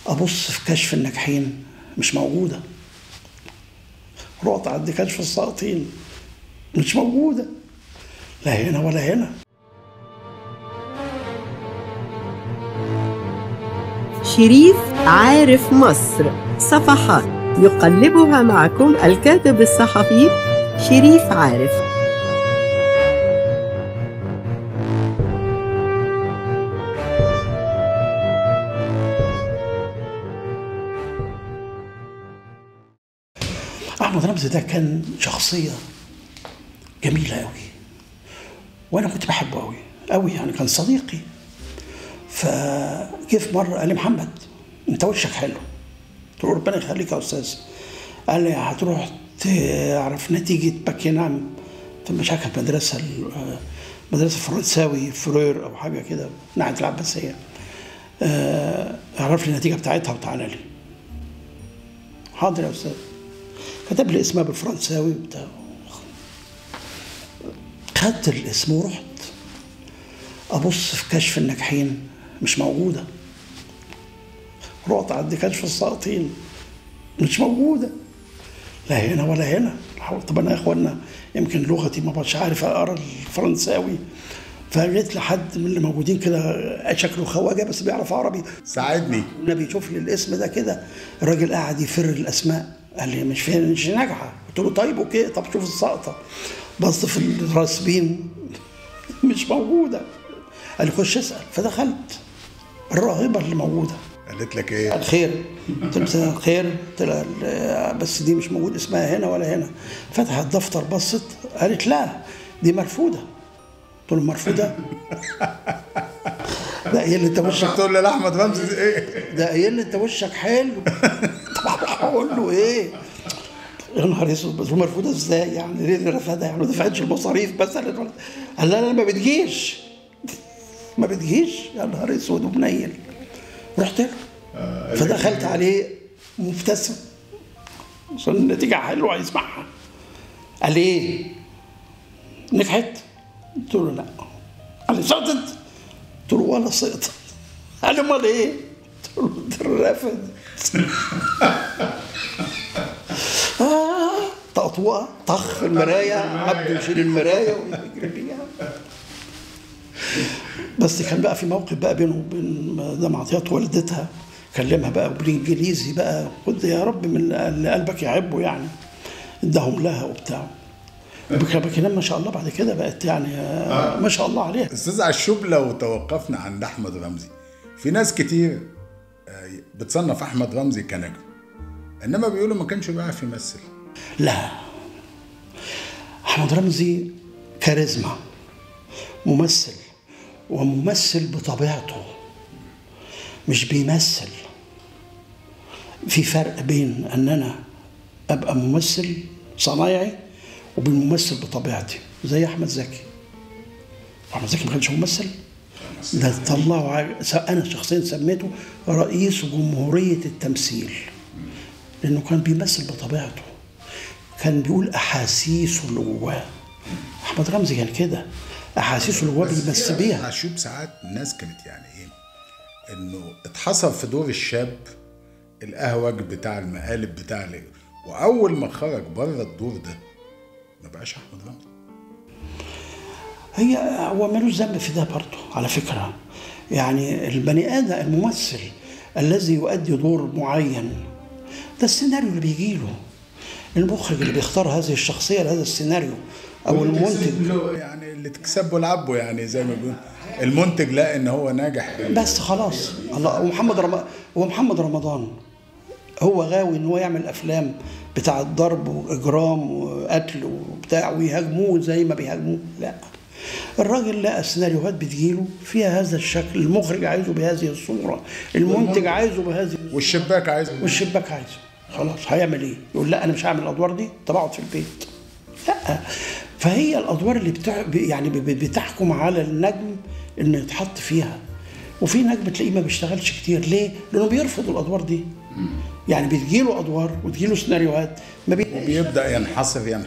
ابص في كشف الناجحين مش موجوده. رحت عند كشف الساقطين مش موجوده، لا هنا ولا هنا. شريف عارف مصر، صفحات يقلبها معكم الكاتب الصحفي شريف عارف. أحمد رمزي ده كان شخصية جميلة أوي، وأنا كنت بحبه أوي أوي، يعني كان صديقي. فجه في مرة قال لي: محمد أنت وشك حلو. قلت له: ربنا يخليك يا أستاذ. قال لي: هتروح تعرف نتيجة باكنهام في مشاكل مدرسة فرنساوي فرير أو حاجة كده ناحية العباسية، اعرف لي النتيجة بتاعتها وتعالى لي. حاضر يا أستاذ. كتب لي اسمها بالفرنساوي وبتاع، خدت الاسم ورحت ابص في كشف الناجحين مش موجوده. رحت عند كشف الساقطين مش موجوده، لا هنا ولا هنا. طب انا يا اخوانا يمكن لغتي ما بقتش عارف اقرا الفرنساوي، فجيت لحد من اللي موجودين كده شكله خواجه بس بيعرف عربي، ساعدني. النبي يشوف لي الاسم ده كده. الراجل قاعد يفر الاسماء، قال لي: مش ناجحه. قلت له: طيب اوكي، طب شوف الساقطه. بص في الراسبين مش موجوده. قال لي: خش اسال. فدخلت الراهبه اللي موجوده. قالت لك ايه؟ قال: خير. قلت له: خير. قلت لها: بس دي مش موجود اسمها هنا ولا هنا. فتحت الدفتر بصت، قالت: لا دي مرفوده. قلت له: مرفوده؟ ده قايل لي انت وشك، تقول لي لاحمد رمزي ايه؟ ده قايل لي انت وشك حلو. طبعا هقول له ايه؟ يا نهار اسود، بس مرفوضه ازاي يعني؟ ليه رفضها؟ يعني ما دفعتش المصاريف مثلا؟ قال: لا ما بتجيش ما بتجيش. يا نهار اسود ومنيل. رحت له فدخلت عليه مبتسم عشان النتيجه حلوه هيسمعها. قال لي: ايه نجحت؟ قلت له: لا. قال لي: سقطت؟ قلت له: ولا سقطت. قال لي: امال ايه؟ قلت له: اترفض. تقطوعه طخ المرايه، عبده يشيل المرايه ويجري بيها. بس كان بقى في موقف بقى بينه وبين مدام عطيات والدتها، كلمها بقى بالانجليزي بقى: خد يا رب من اللي قلبك يحبه، يعني اداهم لها وبتاع. باكنهام ما شاء الله بعد كده بقت يعني ما شاء الله عليها. استاذ عشوب، لو توقفنا عند احمد رمزي، في ناس كتير بتصنف احمد رمزي كنجم، انما بيقولوا ما كانش بيعرف يمثل. لا، احمد رمزي كاريزما، ممثل، وممثل بطبيعته، مش بيمثل. في فرق بين ان انا ابقى ممثل صنايعي وبين ممثل بطبيعتي، زي احمد زكي. احمد زكي ما كانش ممثل، ده طلعه. انا شخصيا سميته رئيس جمهوريه التمثيل، لانه كان بيمثل بطبيعته، كان بيقول احاسيسه اللي جواه. احمد رمزي كان كده، احاسيسه اللي جواه بيمثل بيها. عشوب ساعات الناس كانت يعني ايه، انه اتحصر في دور الشاب الاهوج بتاع المقالب بتاع واول ما خرج بره الدور ده ما بقاش احمد رمزي. هو مالوش ذنب في ده برضه على فكره. يعني البني ادم الممثل الذي يؤدي دور معين، ده السيناريو اللي بيجيله، المخرج اللي بيختار هذه الشخصيه لهذا السيناريو، او المنتج يعني اللي تكسبه لعبه، يعني زي ما بيقول المنتج لا ان هو ناجح بس خلاص. الله. ومحمد رمضان هو غاوي ان هو يعمل افلام بتاع ضرب واجرام وقتل وبتاع ويهاجموه زي ما بيهاجموه. لا، الراجل لقى سيناريوهات بتجيله فيها هذا الشكل، المخرج عايزه بهذه الصوره، المنتج عايزه بهذه، والشباك عايزه، خلاص هيعمل ايه؟ يقول: لا انا مش هعمل الادوار دي، طب اقعد في البيت. لا، فهي الادوار اللي يعني بتحكم على النجم انه يتحط فيها. وفي نجم تلاقيه ما بيشتغلش كتير، ليه؟ لانه بيرفض الادوار دي. يعني بتجيله ادوار وتجيله سيناريوهات وبيبدا ينحصر يعني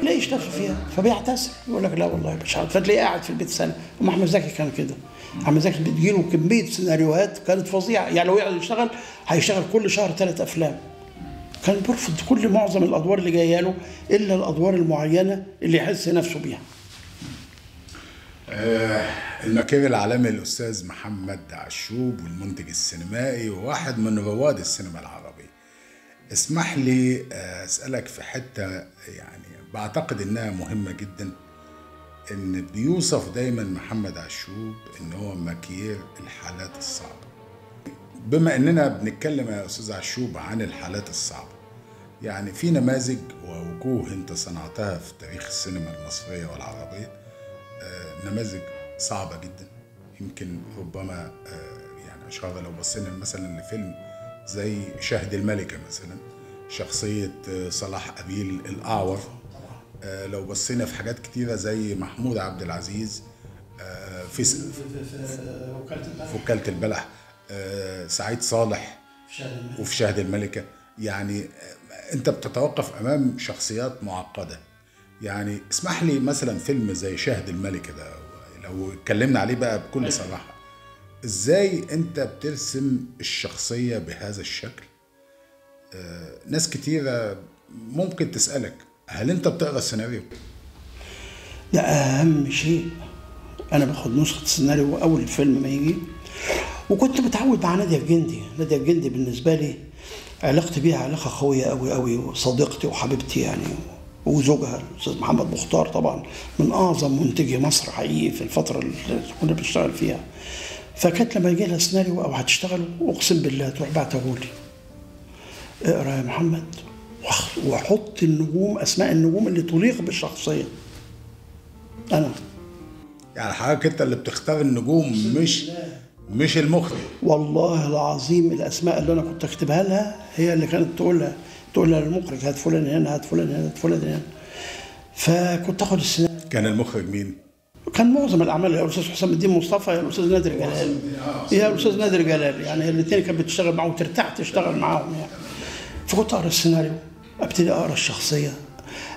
لا يشتغل فيها، فبيعتذر يقول لك: لا والله مش عارف. فتلاقيه قاعد في البيت سنه. احمد زكي كان كده، عم زكي بتجيله كميه سيناريوهات كانت فظيعه، يعني لو يقعد يشتغل هيشتغل كل شهر 3 أفلام. كان بيرفض معظم الادوار اللي جايه له الا الادوار المعينه اللي يحس نفسه بيها. المكير العالمي الأستاذ محمد عشوب، والمنتج السينمائي وواحد من رواد السينما العربية. اسمح لي أسألك في حتة يعني بعتقد إنها مهمة جدا، إن بيوصف دايما محمد عشوب إن هو مكير الحالات الصعبة. بما إننا بنتكلم يا أستاذ عشوب عن الحالات الصعبة، يعني في نماذج ووجوه أنت صنعتها في تاريخ السينما المصرية والعربية، نماذج صعبة جدا. يمكن ربما يعني أشهر لو بصينا مثلا لفيلم زي شهد الملكة مثلا، شخصية صلاح أبيل الأعور. لو بصينا في حاجات كتيرة زي محمود عبد العزيز في وكالة البلح، سعيد صالح وفي شهد الملكة. يعني أنت بتتوقف أمام شخصيات معقدة. يعني اسمح لي مثلا فيلم زي شهد الملكة ده، لو اتكلمنا عليه بقى بكل صراحة، ازاي انت بترسم الشخصية بهذا الشكل؟ ناس كتيرة ممكن تسألك هل انت بتقرأ السيناريو؟ ده اهم شيء. انا باخد نسخة السيناريو اول الفيلم ما يجي، وكنت متعود مع نادية الجندي. نادية الجندي بالنسبة لي علاقتي بيها علاقة قوية قوي قوي، وصديقتي وحبيبتي يعني، وزوجها الاستاذ محمد مختار طبعا من اعظم منتجي مصر حقيقي في الفتره اللي كنا بنشتغل فيها. فكانت لما يجي لها سيناريو او هتشتغل اقسم بالله تروح بعته لي، اقرا يا محمد وحط النجوم، اسماء النجوم اللي تليق بالشخصيه. انا يعني حضرتك انت اللي بتختار النجوم مش المخرج؟ والله العظيم الاسماء اللي انا كنت اكتبها لها هي اللي كانت تقول للمخرج هات فلان هنا، هات فلان هنا، هات فلان هنا. فكنت اخد السيناريو. كان المخرج مين؟ كان معظم الاعمال يا الاستاذ حسام الدين مصطفى يا الاستاذ نادر جلال. يا الاستاذ نادر جلال، يعني الاثنين كانت بتشتغل معاهم وترتاح تشتغل معاهم يعني. فكنت اقرا السيناريو، ابتدي اقرا الشخصيه،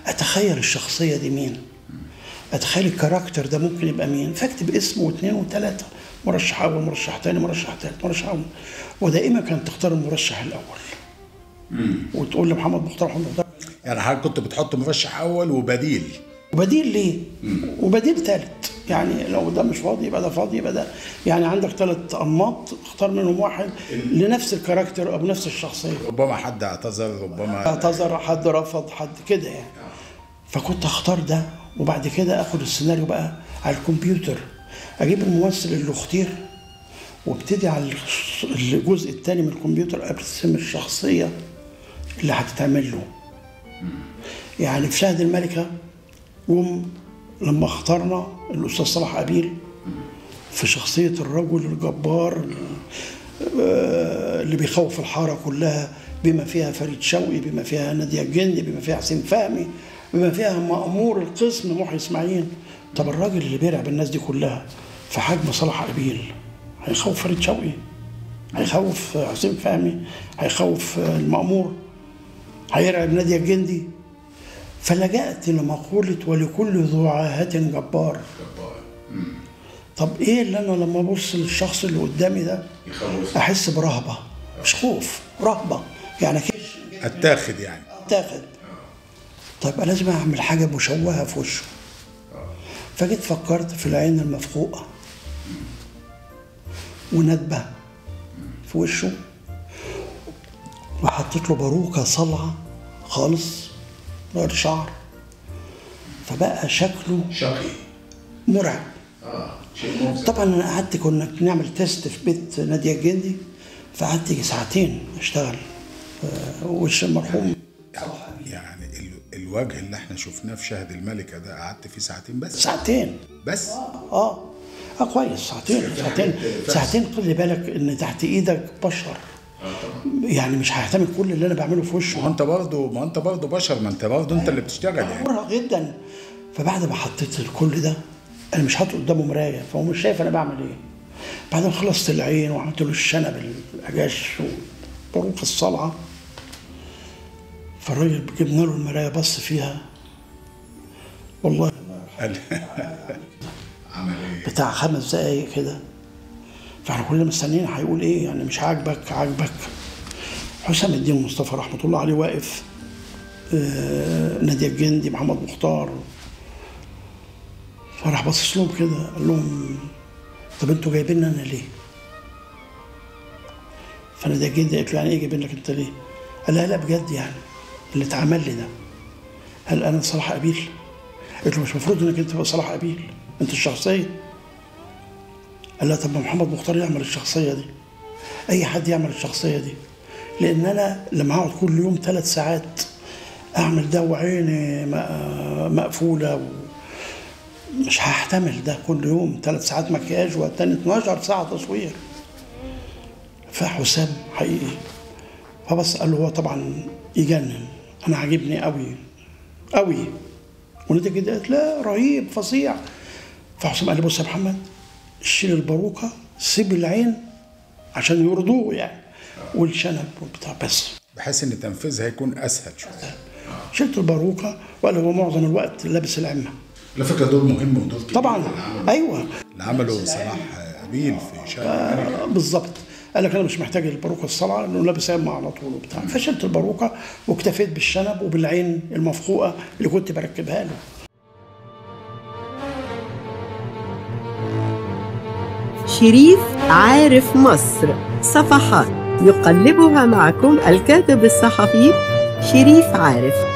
اتخيل الشخصيه دي مين، اتخيل الكاركتر ده ممكن يبقى مين، فاكتب اسمه واثنين وثلاثه، مرشح اول، مرشح ثاني، مرشح ثالث، مرشح اول. ودائما كانت تختار المرشح الاول وتقول لمحمد مختار يعني حضرتك كنت بتحط مرشح اول وبديل ليه؟ وبديل ثالث. يعني لو ده مش فاضي يبقى ده فاضي، يبقى ده. يعني عندك 3 أنماط، اختار منهم واحد لنفس الكاركتر او بنفس الشخصيه. ربما حد اعتذر، ربما اعتذر، حد رفض، حد كده يعني. فكنت اختار ده، وبعد كده اخد السيناريو بقى على الكمبيوتر، اجيب الممثل اللي اختير وابتدي على الجزء الثاني من الكمبيوتر ارسم الشخصيه اللي هتتعمل له. يعني في شهد الملكة لما اخترنا الأستاذ صلاح أبيل في شخصية الرجل الجبار اللي بيخوف الحارة كلها، بما فيها فريد شوقي، بما فيها نادية الجندي، بما فيها حسين فهمي، بما فيها مأمور القسم محي إسماعيل. طب الراجل اللي بيرعب الناس دي كلها في حجم صلاح أبيل هيخوف فريد شوقي، هيخوف حسين فهمي، هيخوف المأمور، هيرعب نادية الجندي. فلجأت لمقولة ولكل ذو عاهة جبار. طب ايه اللي انا لما ابص للشخص اللي قدامي ده احس برهبة، مش خوف، رهبة يعني اتاخد يعني اتاخد. طيب انا لازم اعمل حاجة مشوهة في وشه. فجيت فكرت في العين المفقوقة وندبة في وشه، وحطيت له باروكة صلعة خالص غير شعر، فبقى شكله شقي مرعب. شيء مفزع. طبعا انا قعدت، كنا بنعمل تيست في بيت نادية الجندي، فقعدت 2 ساعتين اشتغل وش المرحوم. يعني الوجه اللي احنا شفناه في شهد الملكة ده قعدت فيه 2 ساعتين بس؟ 2 ساعتين بس؟ كويس. ساعتين خلي بالك ان تحت ايدك بشر، يعني مش هيحتمل كل اللي انا بعمله في وشه. ما انت برضه بشر، ما انت برضه انت اللي بتشتغل يعني. مرهق جدا. فبعد ما حطيت كل ده، انا مش حاطط قدامه مرايه، فهو مش شايف انا بعمل ايه. بعد ما خلصت العين وعملت له الشنب الاجاش وبروق الصلعه، فالراجل جبنا له المرايه بص فيها، والله عمل ايه؟ بتاع 5 دقايق كده، فاحنا كلنا مستنيين هيقول ايه، يعني مش عاجبك عاجبك. حسام الدين مصطفى رحمه الله عليه واقف، نادية الجندي، محمد مختار، فراح باصص لهم كده قال لهم طب انتوا جايبيني انا ليه؟ فنادية الجندي قالت له يعني ايه جايبين لك انت ليه؟ قال لها لا بجد يعني اللي اتعمل لي ده، هل انا صلاح قبيل؟ قالت له مش المفروض انك انت تبقى صلاح قبيل، انت الشخصيه. قال لها طب ما محمد مختار يعمل الشخصيه دي، اي حد يعمل الشخصيه دي، لان انا لما اقعد كل يوم 3 ساعات اعمل ده وعيني مقفوله مش هحتمل ده كل يوم 3 ساعات مكياج والتاني 12 ساعه تصوير. فحسام حقيقي فبس قال له هو طبعا يجنن، انا عاجبني قوي قوي. ونادية الجندي قالت لا رهيب فظيع. فحسام قال لي بص يا محمد شيل الباروكه، سيب العين عشان يرضوه يعني، والشنب والبتاع بس، بحيث ان تنفيذها يكون اسهل شويه. شلت الباروكه وقال هو معظم الوقت لابس العمه. على فكره دور مهم ودور كبير طبعا ايوه اللي عمله صلاح قبيل في شارع بالظبط. قال لك انا مش محتاج الباروكه الصلعه لانه لابس عمه على طول وبتاع. فشلت الباروكه واكتفيت بالشنب وبالعين المفقوقه اللي كنت بركبها له. شريف عارف مصر، صفحات يقلبها معكم الكاتب الصحفي شريف عارف.